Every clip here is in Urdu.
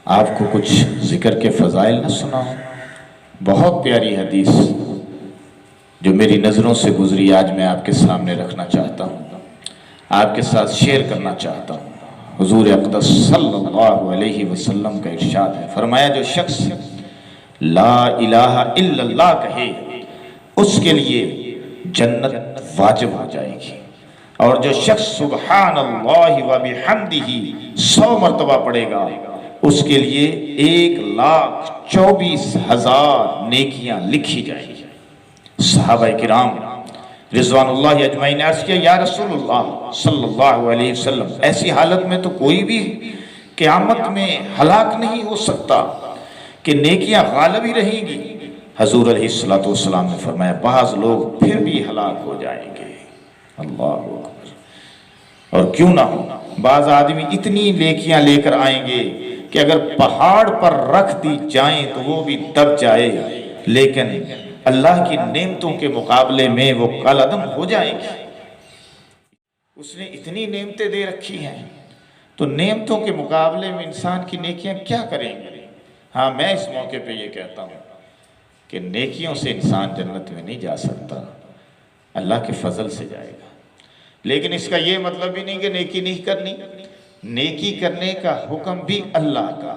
آپ کو کچھ ذکر کے فضائل نہ سناؤں؟ بہت پیاری حدیث جو میری نظروں سے گزری آج میں آپ کے سامنے رکھنا چاہتا ہوں، آپ کے ساتھ شیئر کرنا چاہتا ہوں۔ حضور اقدس صلی اللہ علیہ وسلم کا ارشاد ہے، فرمایا جو شخص لا الہ الا اللہ کہے اس کے لیے جنت واجب ہو جائے گی، اور جو شخص سبحان اللہ و بحمدہ 100 مرتبہ پڑھے گا اس کے لیے 1,24,000 نیکیاں لکھی جائیں گی۔ صحابہ کرام رضوان اللہ اجمعین عرض کیا یا رسول اللہ صلی اللہ علیہ وسلم، ایسی حالت میں تو کوئی بھی قیامت میں ہلاک نہیں ہو سکتا کہ نیکیاں غالب ہی رہیں گی۔ حضور علیہ السلام نے فرمایا بعض لوگ پھر بھی ہلاک ہو جائیں گے۔ اللہ اکبر! اور کیوں نہ ہو، بعض آدمی اتنی نیکیاں لے کر آئیں گے کہ اگر پہاڑ پر رکھ دی جائیں تو وہ بھی دب جائے، لیکن اللہ کی نعمتوں کے مقابلے میں وہ کالعدم ہو جائیں گی۔ اس نے اتنی نعمتیں دے رکھی ہیں تو نعمتوں کے مقابلے میں انسان کی نیکیاں کیا کریں گے؟ ہاں، میں اس موقع پہ یہ کہتا ہوں کہ نیکیوں سے انسان جنت میں نہیں جا سکتا، اللہ کے فضل سے جائے گا، لیکن اس کا یہ مطلب بھی نہیں کہ نیکی نہیں کرنی۔ نیکی کرنے کا حکم بھی اللہ کا،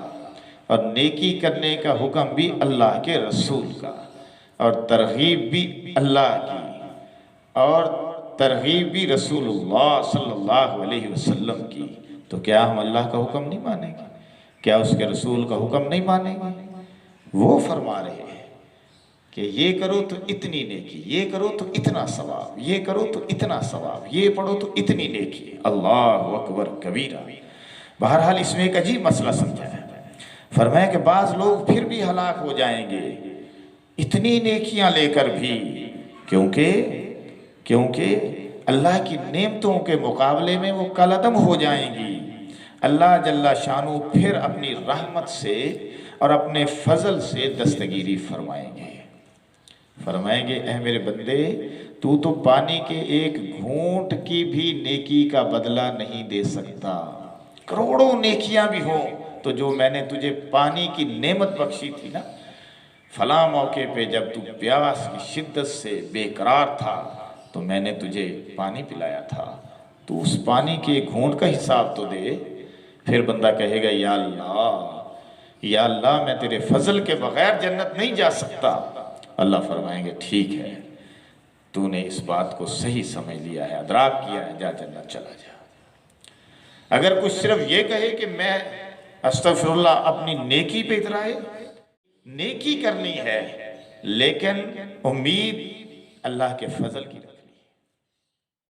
اور نیکی کرنے کا حکم بھی اللہ کے رسول کا، اور ترغیب بھی اللہ کی، اور ترغیب بھی رسول اللہ صلی اللہ علیہ وسلم کی۔ تو کیا ہم اللہ کا حکم نہیں مانیں گے؟ کیا اس کے رسول کا حکم نہیں مانیں گے؟ وہ فرما رہے ہیں کہ یہ کرو تو اتنی نیکی، یہ کرو تو اتنا ثواب، یہ کرو تو اتنا ثواب، یہ پڑھو تو اتنی نیکی۔ اللہ اکبر کبیرہ۔ بہرحال اس میں ایک عجیب مسئلہ سمجھا ہے۔ فرمایا کہ بعض لوگ پھر بھی ہلاک ہو جائیں گے اتنی نیکیاں لے کر بھی، کیونکہ اللہ کی نعمتوں کے مقابلے میں وہ کالعدم ہو جائیں گی۔ اللہ جل شانہ پھر اپنی رحمت سے اور اپنے فضل سے دستگیری فرمائیں گے اے میرے بندے، تو پانی کے ایک گھونٹ کی بھی نیکی کا بدلہ نہیں دے سکتا، کروڑوں نیکیاں بھی ہوں تو جو میں نے تجھے پانی کی نعمت بخشی تھی نا، فلاں موقع پہ جب تو پیاس کی شدت سے بے قرار تھا تو میں نے تجھے پانی پلایا تھا، تو اس پانی کے گھونٹ کا حساب تو دے۔ پھر بندہ کہے گا یا اللہ میں تیرے فضل کے بغیر جنت نہیں جا سکتا۔ اللہ فرمائیں گے ٹھیک ہے، تو نے اس بات کو صحیح سمجھ لیا ہے، ادراک کیا ہے، جا جنت چلا جا۔ اگر کچھ صرف یہ کہے کہ میں استغفر اللہ اپنی نیکی پہ اترائے، نیکی کرنی ہے لیکن امید اللہ کے فضل کی رکھے۔